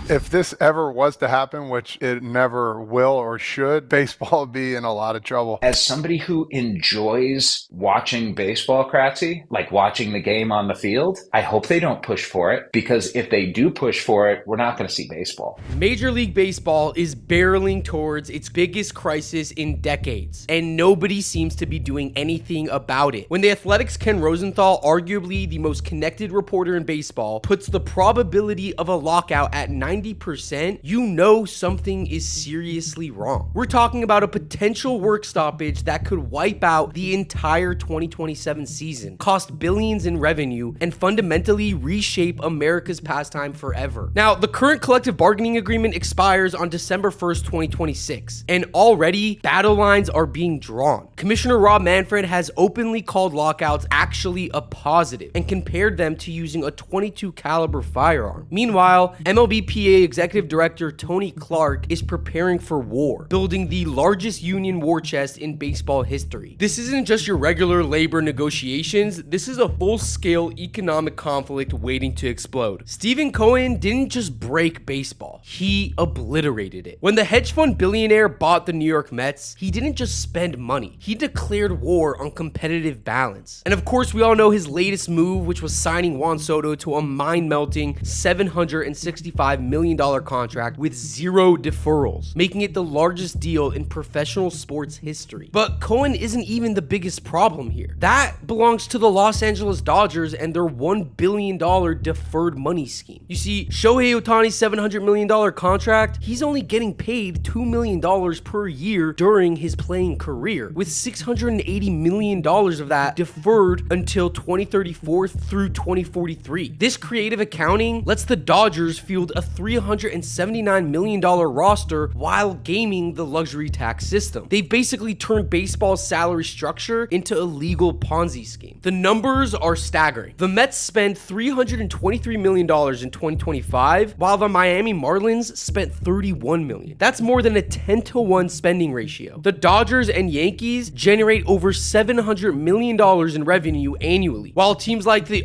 If this ever was to happen, which it never will or should, baseball would be in a lot of trouble. As somebody who enjoys watching baseball, Kratzy, like watching the game on the field, I hope they don't push for it, because if they do push for it, we're not going to see baseball. Major League Baseball is barreling towards its biggest crisis in decades, and nobody seems to be doing anything about it. When the Athletic's Ken Rosenthal, arguably the most connected reporter in baseball, puts the probability of a lockout at 90%, you know something is seriously wrong. We're talking about a potential work stoppage that could wipe out the entire 2027 season, cost billions in revenue, and fundamentally reshape America's pastime forever. Now, the current collective bargaining agreement expires on December 1st, 2026, and already battle lines are being drawn. Commissioner Rob Manfred has openly called lockouts actually a positive and compared them to using a .22 caliber firearm. Meanwhile, MLBPA Executive Director Tony Clark is preparing for war, building the largest union war chest in baseball history. This isn't just your regular labor negotiations, this is a full-scale economic conflict waiting to explode. Stephen Cohen didn't just break baseball, he obliterated it. When the hedge fund billionaire bought the New York Mets, he didn't just spend money, he declared war on competitive balance. And of course, we all know his latest move, which was signing Juan Soto to a mind-melting $765 million contract with zero deferrals, making it the largest deal in professional sports history. But Cohen isn't even the biggest problem here. That belongs to the Los Angeles Dodgers and their $1 billion deferred money scheme. You see, Shohei Ohtani's $700 million contract, he's only getting paid $2 million per year during his playing career, with $680 million of that deferred until 2034 through 2043. This creative accounting lets the Dodgers field a $379 million roster while gaming the luxury tax system. They've basically turned baseball's salary structure into a legal Ponzi scheme. The numbers are staggering. The Mets spent $323 million in 2025, while the Miami Marlins spent $31 million. That's more than a 10-to-1 spending ratio. The Dodgers and Yankees generate over $700 million in revenue annually, while teams like the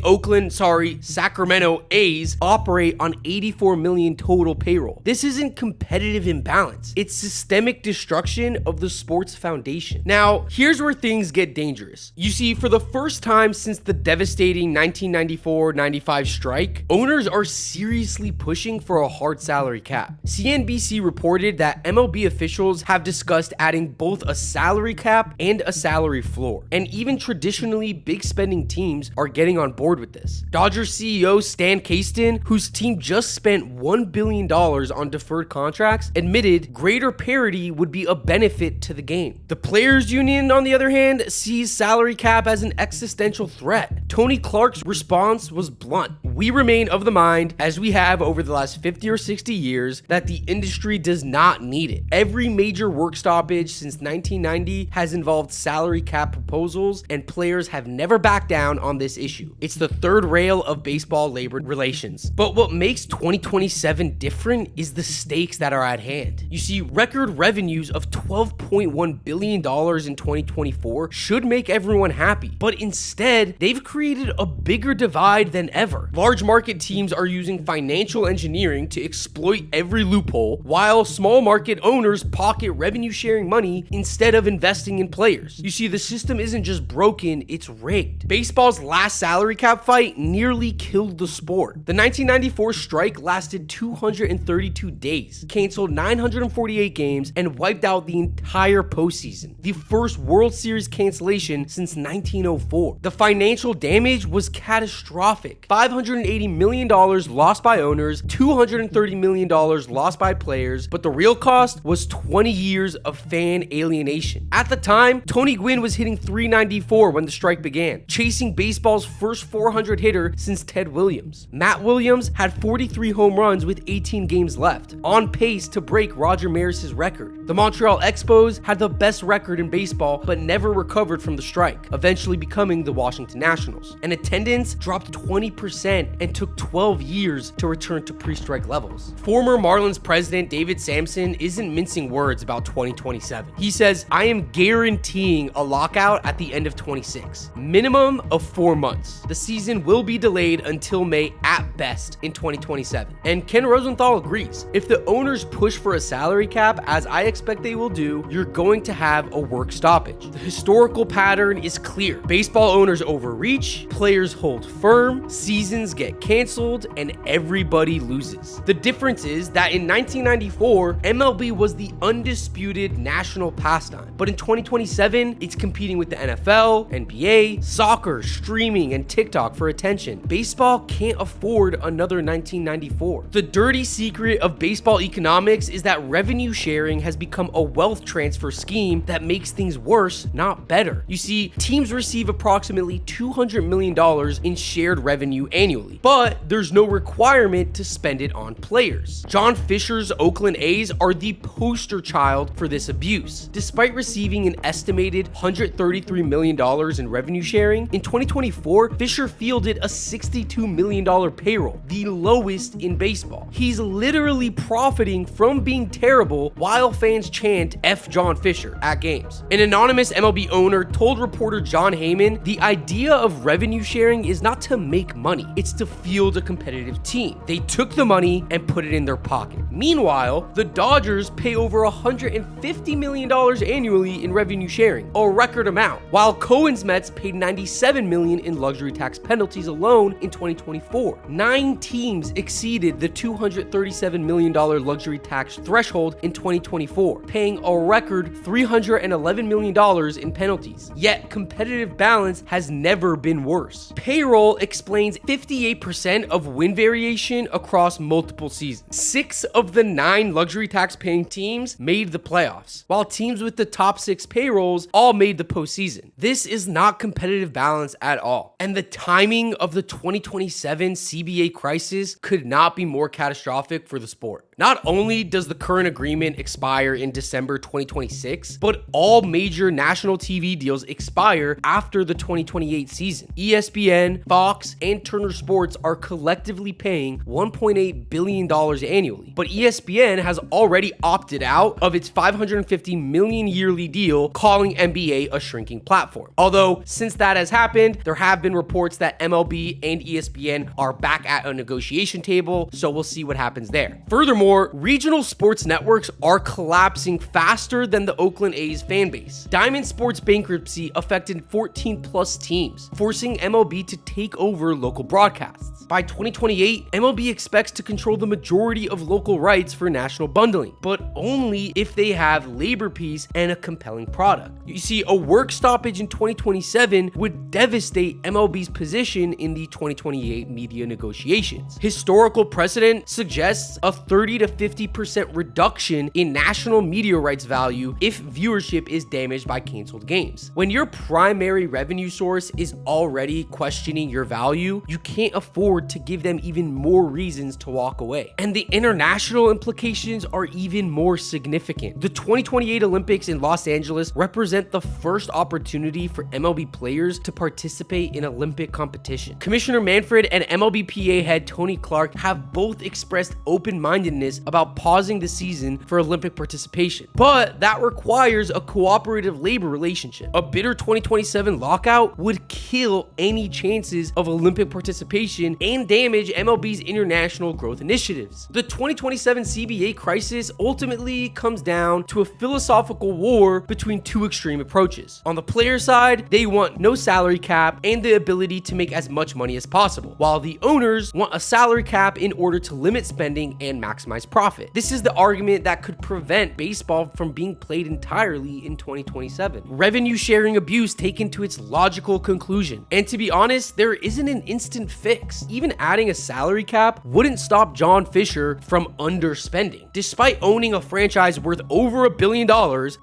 Sacramento A's operate on $84 million total payroll. This isn't competitive imbalance, it's systemic destruction of the sports foundation. Now, here's where things get dangerous. You see, for the first time since the devastating 1994-95 strike, owners are seriously pushing for a hard salary cap. CNBC reported that MLB officials have discussed adding both a salary cap and a salary floor, and even traditionally big spending teams are getting on board with this. Dodgers CEO Stan Kasten, whose team just spent $1 billion on deferred contracts, admitted greater parity would be a benefit to the game. The players union, on the other hand, sees salary cap as an existential threat. Tony Clark's response was blunt. We remain of the mind, as we have over the last 50 or 60 years, that the industry does not need it. Every major work stoppage since 1990 has involved salary cap proposals, and players have never backed down on this issue. It's the third rail of baseball labor relations. But what makes 2027 different is the stakes that are at hand. You see, record revenues of $12.1 billion in 2024 should make everyone happy, but instead, they've created a bigger divide than ever. Large market teams are using financial engineering to exploit every loophole, while small market owners pocket revenue sharing money instead of investing in players. You see, the system isn't just broken, it's rigged. Baseball's last salary cap fight nearly killed the sport. The 1994 strike lasted 232 days, canceled 948 games, and wiped out the entire postseason, the first World Series cancellation since 1904. The financial damage was catastrophic. $580 million lost by owners, $230 million lost by players, but the real cost was 20 years of fan alienation. At the time, Tony Gwynn was hitting .394 when the strike began, chasing baseball's first 400 hitter since Ted Williams. Matt Williams had 43 home runs with 18 games left, on pace to break Roger Maris's record. The Montreal Expos had the best record in baseball, but never recovered from the strike, eventually becoming the Washington Nationals. And attendance dropped 20% and took 12 years to return to pre-strike levels. Former Marlins president David Samson isn't mincing words about 2027. He says, "I am guaranteeing a lockout at the end of 26, minimum of 4 months. The season will be delayed until May at best in 2027." End Ken Rosenthal agrees. If the owners push for a salary cap, as I expect they will do, you're going to have a work stoppage. The historical pattern is clear. Baseball owners overreach, players hold firm, seasons get canceled, and everybody loses. The difference is that in 1994, MLB was the undisputed national pastime. But in 2027, it's competing with the NFL, NBA, soccer, streaming, and TikTok for attention. Baseball can't afford another 1994. The dirty secret of baseball economics is that revenue sharing has become a wealth transfer scheme that makes things worse, not better. You see, teams receive approximately $200 million in shared revenue annually, but there's no requirement to spend it on players. John Fisher's Oakland A's are the poster child for this abuse. Despite receiving an estimated $133 million in revenue sharing, in 2024, Fisher fielded a $62 million payroll, the lowest in baseball. He's literally profiting from being terrible while fans chant F John Fisher at games. An anonymous MLB owner told reporter John Heyman the idea of revenue sharing is not to make money, it's to field a competitive team. They took the money and put it in their pocket. Meanwhile, the Dodgers pay over $150 million annually in revenue sharing, a record amount, while Cohen's Mets paid $97 million in luxury tax penalties alone in 2024. 9 teams exceeded the $237 million luxury tax threshold in 2024, paying a record $311 million in penalties. Yet competitive balance has never been worse. Payroll explains 58% of win variation across multiple seasons. 6 of the 9 luxury tax paying teams made the playoffs, while teams with the top 6 payrolls all made the postseason. This is not competitive balance at all. And the timing of the 2027 CBA crisis could not be more catastrophic for the sport. Not only does the current agreement expire in December 2026, but all major national TV deals expire after the 2028 season. ESPN, Fox, and Turner Sports are collectively paying $1.8 billion annually, but ESPN has already opted out of its $550 million yearly deal, calling NBA a shrinking platform. Although, since that has happened, there have been reports that MLB and ESPN are back at a negotiation table, so we'll see what happens there. Furthermore, regional sports networks are collapsing faster than the Oakland A's fan base. Diamond Sports bankruptcy affected 14 plus teams, forcing MLB to take over local broadcasts. By 2028, MLB expects to control the majority of local rights for national bundling, but only if they have labor peace and a compelling product. You see, a work stoppage in 2027 would devastate MLB's position in the 2028 media negotiations. Historical precedent suggests a 30 to 50% reduction in national media rights value if viewership is damaged by canceled games. When your primary revenue source is already questioning your value, you can't afford to give them even more reasons to walk away. And the international implications are even more significant. The 2028 Olympics in Los Angeles represent the first opportunity for MLB players to participate in Olympic competition. Commissioner Manfred and MLBPA head Tony Clark have both expressed open-mindedness about pausing the season for Olympic participation, but that requires a cooperative labor relationship. A bitter 2027 lockout would kill any chances of Olympic participation and damage MLB's international growth initiatives. The 2027 CBA crisis ultimately comes down to a philosophical war between two extreme approaches. On the player side, they want no salary cap and the ability to make as much money as possible, while the owners want a salary cap in order to limit spending and maximize profit. This is the argument that could prevent baseball from being played entirely in 2027. Revenue sharing abuse taken to its logical conclusion. And to be honest, there isn't an instant fix. Even adding a salary cap wouldn't stop John Fisher from underspending. Despite owning a franchise worth over $1 billion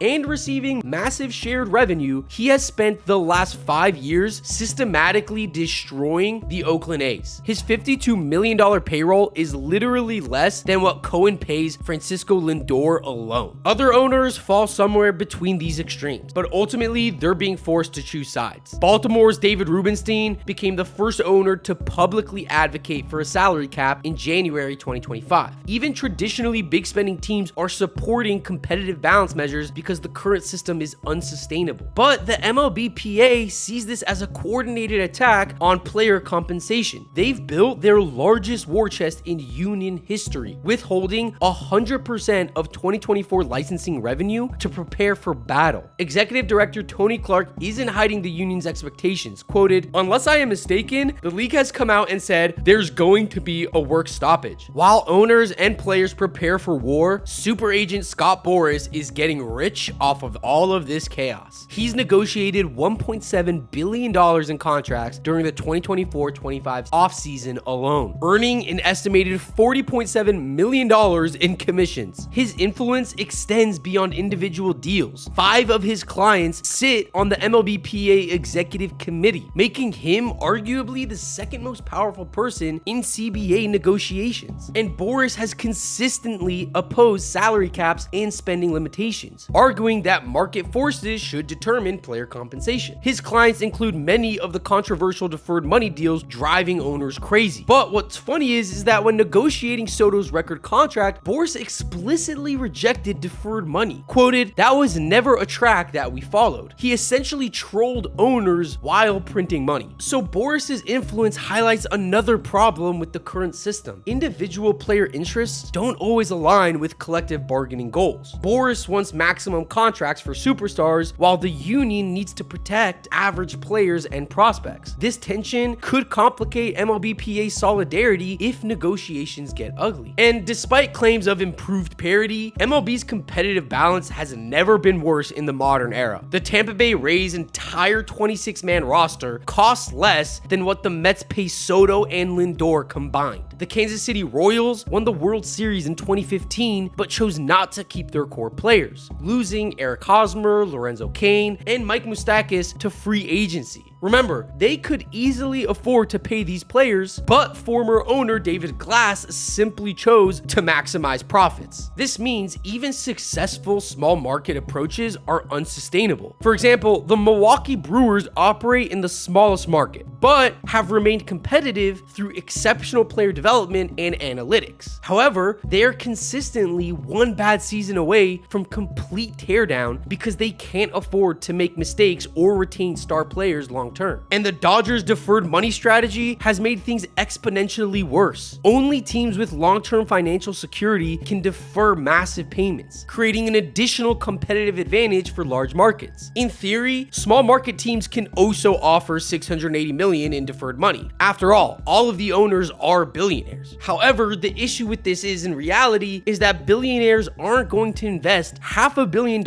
and receiving massive shared revenue, he has spent the last 5 years systematically destroying the Oakland A's. His $52 million payroll is literally less than what Cohen pays Francisco Lindor alone. Other owners fall somewhere between these extremes, but ultimately they're being forced to choose sides. Baltimore's David Rubenstein became the first owner to publicly advocate for a salary cap in January 2025. Even traditionally big spending teams are supporting competitive balance measures because the current system is unsustainable. But the MLBPA sees this as a coordinated attack on player compensation. They've built their largest war chest in union history, withholding 100% of 2024 licensing revenue to prepare for battle. Executive Director Tony Clark isn't hiding the union's expectations. Quoted, "Unless I am mistaken, the league has come out and said there's going to be a work stoppage." While owners and players prepare for war, super agent Scott Boras is getting rich off of all of this chaos. He's negotiated $1.7 billion in contracts during the 2024-25 offseason alone, earning an estimated $40.7 million in commissions. His influence extends beyond individual deals. 5 of his clients sit on the MLBPA executive committee, making him arguably the second most powerful person in CBA negotiations. And Boras has consistently opposed salary caps and spending limitations, arguing that market forces should determine player compensation. His clients include many of the controversial deferred money deals driving owners crazy. But what's funny is that when negotiating Soto's record contract, Boras explicitly rejected deferred money. Quoted, "That was never a track that we followed." He essentially trolled owners while printing money. So Boras's influence highlights another problem with the current system. Individual player interests don't always align with collective bargaining goals. Boras wants maximum contracts for superstars, while the union needs to protect average players and prospects. This tension could complicate MLBPA solidarity if negotiations get ugly. And despite claims of improved parity, MLB's competitive balance has never been worse in the modern era. The Tampa Bay Rays' entire 26-man roster costs less than what the Mets pay Soto and Lindor combined. The Kansas City Royals won the World Series in 2015, but chose not to keep their core players, losing Eric Hosmer, Lorenzo Cain, and Mike Moustakas to free agency. Remember, they could easily afford to pay these players, but former owner David Glass simply chose to maximize profits. This means even successful small market approaches are unsustainable. For example, the Milwaukee Brewers operate in the smallest market, but have remained competitive through exceptional player development and analytics. However, they are consistently one bad season away from complete teardown because they can't afford to make mistakes or retain star players long term. And the Dodgers' deferred money strategy has made things exponentially worse. Only teams with long-term financial security can defer massive payments, creating an additional competitive advantage for large markets. In theory, small market teams can also offer $680 million in deferred money. After all of the owners are billionaires. However, the issue with this is, in reality, is that billionaires aren't going to invest $500 million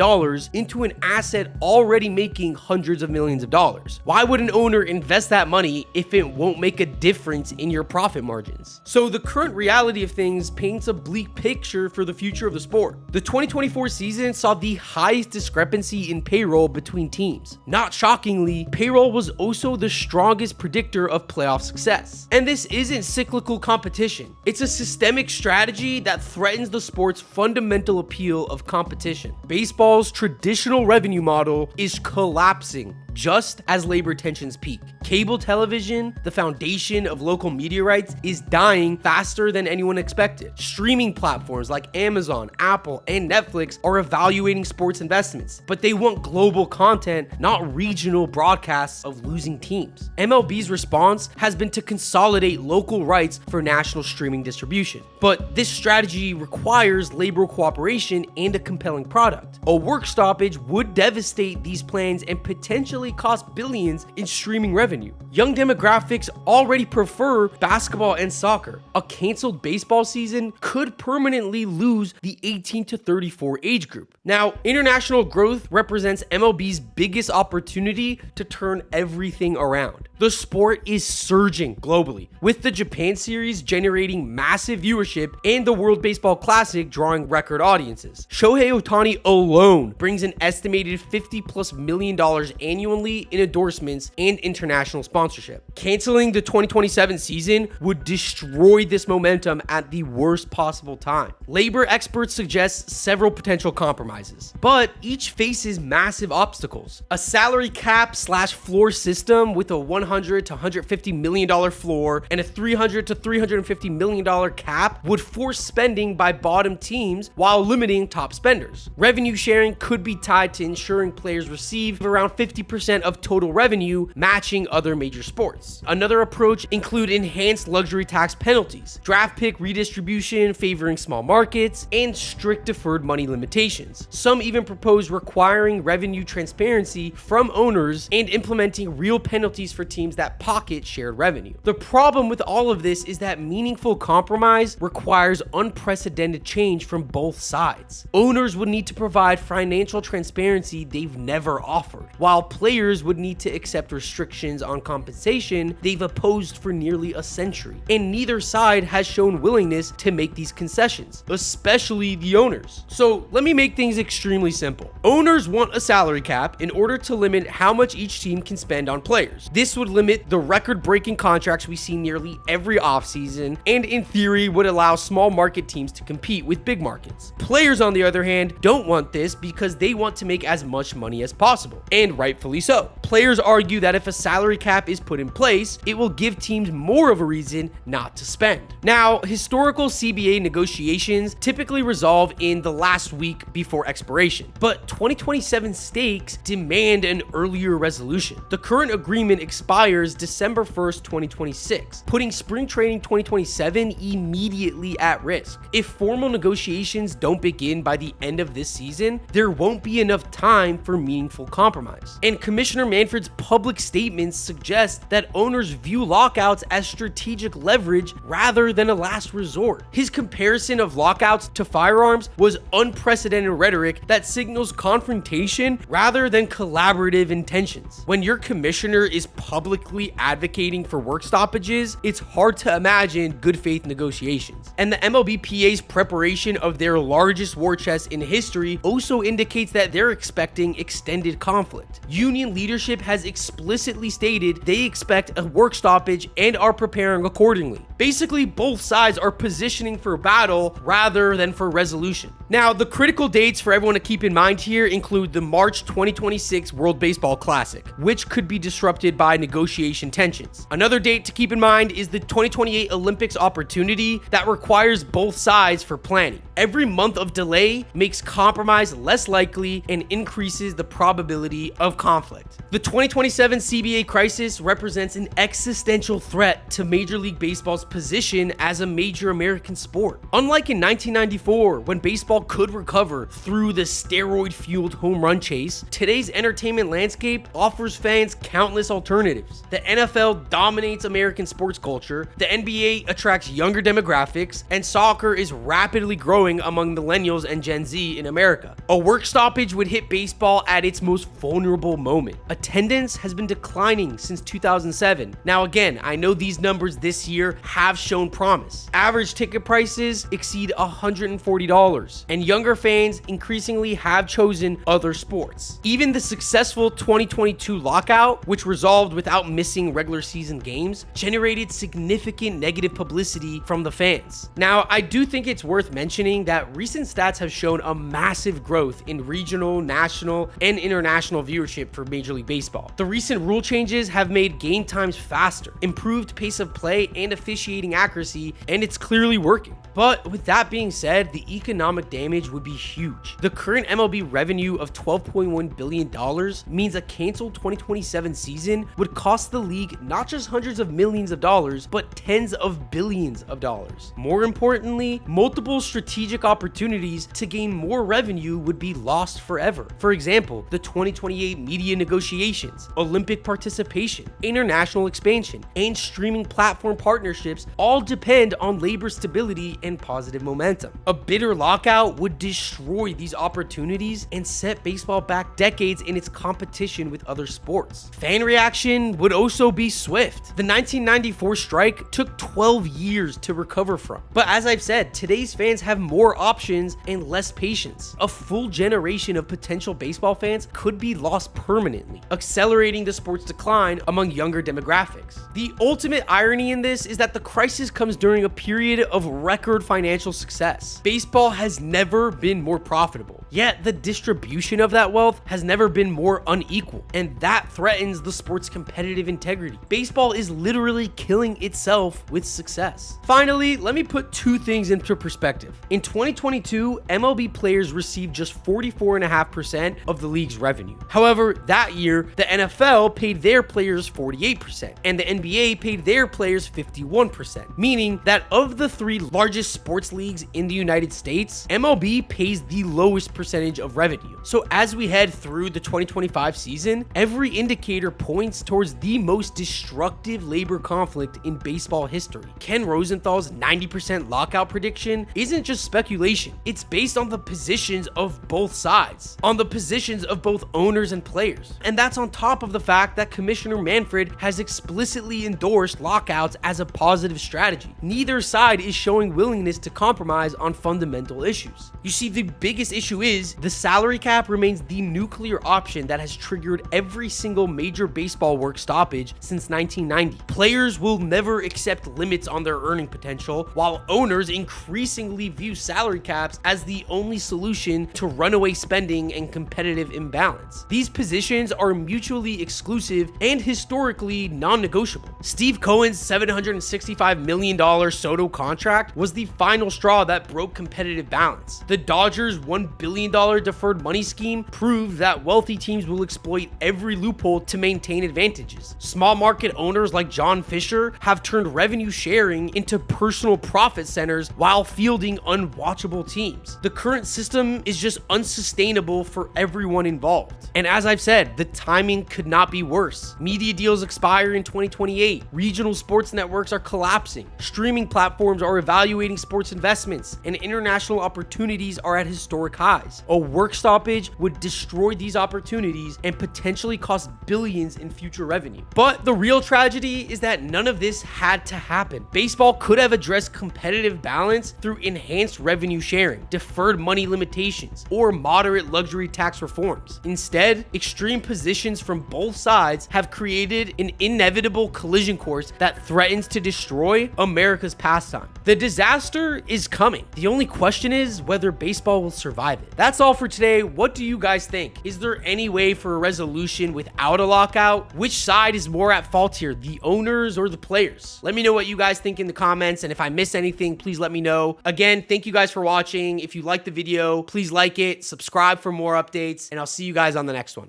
into an asset already making hundreds of millions of dollars. Why would an owner invest that money if it won't make a difference in your profit margins? So the current reality of things paints a bleak picture for the future of the sport. The 2024 season saw the highest discrepancy in payroll between teams. Not shockingly, payroll was also the strongest predictor of playoff success. And this isn't cyclical competition. It's a systemic strategy that threatens the sport's fundamental appeal of competition. Baseball's traditional revenue model is collapsing just as labor tensions peak. Cable television, the foundation of local media rights, is dying faster than anyone expected. Streaming platforms like Amazon, Apple, and Netflix are evaluating sports investments, but they want global content, not regional broadcasts of losing teams. MLB's response has been to consolidate local rights for national streaming distribution. But this strategy requires labor cooperation and a compelling product. A work stoppage would devastate these plans and potentially cost billions in streaming revenue. Young demographics already prefer basketball and soccer. A canceled baseball season could permanently lose the 18 to 34 age group. Now, international growth represents MLB's biggest opportunity to turn everything around. The sport is surging globally, with the Japan series generating massive viewership and the World Baseball Classic drawing record audiences. Shohei Ohtani alone brings an estimated $50+ million annually in endorsements and international international sponsorship. Canceling the 2027 season would destroy this momentum at the worst possible time. Labor experts suggest several potential compromises, but each faces massive obstacles. A salary cap / floor system with a $100 to $150 million floor and a $300 to $350 million cap would force spending by bottom teams while limiting top spenders. Revenue sharing could be tied to ensuring players receive around 50% of total revenue, matching other major sports. Another approach include enhanced luxury tax penalties, draft pick redistribution favoring small markets, and strict deferred money limitations. Some even propose requiring revenue transparency from owners and implementing real penalties for teams that pocket shared revenue. The problem with all of this is that meaningful compromise requires unprecedented change from both sides. Owners would need to provide financial transparency they've never offered, while players would need to accept restrictions on compensation they've opposed for nearly a century. And neither side has shown willingness to make these concessions, especially the owners. So let me make things extremely simple. Owners want a salary cap in order to limit how much each team can spend on players. This would limit the record-breaking contracts we see nearly every offseason, and in theory would allow small market teams to compete with big markets. Players, on the other hand, don't want this because they want to make as much money as possible, and rightfully so. Players argue that if a salary cap is put in place, it will give teams more of a reason not to spend. Now, historical CBA negotiations typically resolve in the last week before expiration, but 2027 stakes demand an earlier resolution. The current agreement expires December 1st, 2026, putting spring training 2027 immediately at risk. If formal negotiations don't begin by the end of this season, there won't be enough time for meaningful compromise. And Commissioner Manfred's public statements suggest that owners view lockouts as strategic leverage rather than a last resort. His comparison of lockouts to firearms was unprecedented rhetoric that signals confrontation rather than collaborative intentions. When your commissioner is publicly advocating for work stoppages, it's hard to imagine good faith negotiations. And the MLBPA's preparation of their largest war chest in history also indicates that they're expecting extended conflict. Union leadership has explicitly stated they expect a work stoppage and are preparing accordingly. Basically, both sides are positioning for battle rather than for resolution. Now, the critical dates for everyone to keep in mind here include the March 2026 World Baseball Classic, which could be disrupted by negotiation tensions. Another date to keep in mind is the 2028 Olympics opportunity that requires both sides for planning. Every month of delay makes compromise less likely and increases the probability of conflict. The 2027 CBA crisis represents an existential threat to Major League Baseball's position as a major American sport. Unlike in 1994, when baseball could recover through the steroid-fueled home run chase, today's entertainment landscape offers fans countless alternatives. The NFL dominates American sports culture, the NBA attracts younger demographics, and soccer is rapidly growing among millennials and Gen Z in America. A work stoppage would hit baseball at its most vulnerable moment. Attendance has been declining since 2007. Now again, I know these numbers this year have shown promise. Average ticket prices exceed $140, and younger fans increasingly have chosen other sports. Even the successful 2022 lockout, which resolved without missing regular season games, generated significant negative publicity from the fans. Now, I do think it's worth mentioning that recent stats have shown a massive growth in regional, national, and international viewership for Major League Baseball. The recent rule changes have made game times faster, improved pace of play and officiating accuracy, and it's clearly working. But with that being said, the economic damage would be huge. The current MLB revenue of $12.1 billion means a canceled 2027 season would cost the league not just hundreds of millions of dollars, but tens of billions of dollars. More importantly, multiple strategic opportunities to gain more revenue would be lost forever. For example, the 2028 media negotiations, Olympic participation, international expansion, and streaming platform partnerships all depend on labor stability and positive momentum. A bitter lockout would destroy these opportunities and set baseball back decades in its competition with other sports. Fan reaction would also be swift. The 1994 strike took 12 years to recover from. But as I've said, today's fans have more options and less patience. A full generation of potential baseball fans could be lost permanently, accelerating the sport's decline decline among younger demographics. The ultimate irony in this is that the crisis comes during a period of record financial success. Baseball has never been more profitable, yet the distribution of that wealth has never been more unequal, and that threatens the sport's competitive integrity. Baseball is literally killing itself with success. Finally, let me put two things into perspective. In 2022, MLB players received just 44.5% of the league's revenue. However, that year, the NFL paid their players 48%, and the NBA paid their players 51%, meaning that of the three largest sports leagues in the United States, MLB pays the lowest percentage of revenue. So as we head through the 2025 season, every indicator points towards the most destructive labor conflict in baseball history. Ken Rosenthal's 90% lockout prediction isn't just speculation. It's based on the positions of both sides, on the positions of both owners and players. And that's on top of the fact that Commissioner Manfred has explicitly endorsed lockouts as a positive strategy. Neither side is showing willingness to compromise on fundamental issues. You see, the biggest issue is the salary cap remains the nuclear option that has triggered every single major baseball work stoppage since 1990. Players will never accept limits on their earning potential, while owners increasingly view salary caps as the only solution to runaway spending and competitive imbalance. These positions are mutually exclusive and historically non-negotiable. Steve Cohen's $765 million Soto contract was the final straw that broke competitive balance. The Dodgers' $1 billion deferred money scheme proved that wealthy teams will exploit every loophole to maintain advantages. Small market owners like John Fisher have turned revenue sharing into personal profit centers while fielding unwatchable teams. The current system is just unsustainable for everyone involved. And as I've said, the timing could not be worse. Media deals expire in 2028. Regional sports networks are collapsing. Streaming platforms are evaluating sports investments, and international opportunities are at historic highs. A work stoppage would destroy these opportunities and potentially cost billions in future revenue. But the real tragedy is that none of this had to happen. Baseball could have addressed competitive balance through enhanced revenue sharing, deferred money limitations, or moderate luxury tax reforms. Instead, extreme positions from both sides have created an inevitable collision course that threatens to destroy America's pastime. The disaster is coming. The only question is whether baseball will survive it. That's all for today. What do you guys think? Is there any way for a resolution without a lockout? Which side is more at fault here, the owners or the players? Let me know what you guys think in the comments, and if I missed anything, please let me know. Again, thank you guys for watching. If you liked the video, please like it, subscribe for more updates, and I'll see you guys on the next one.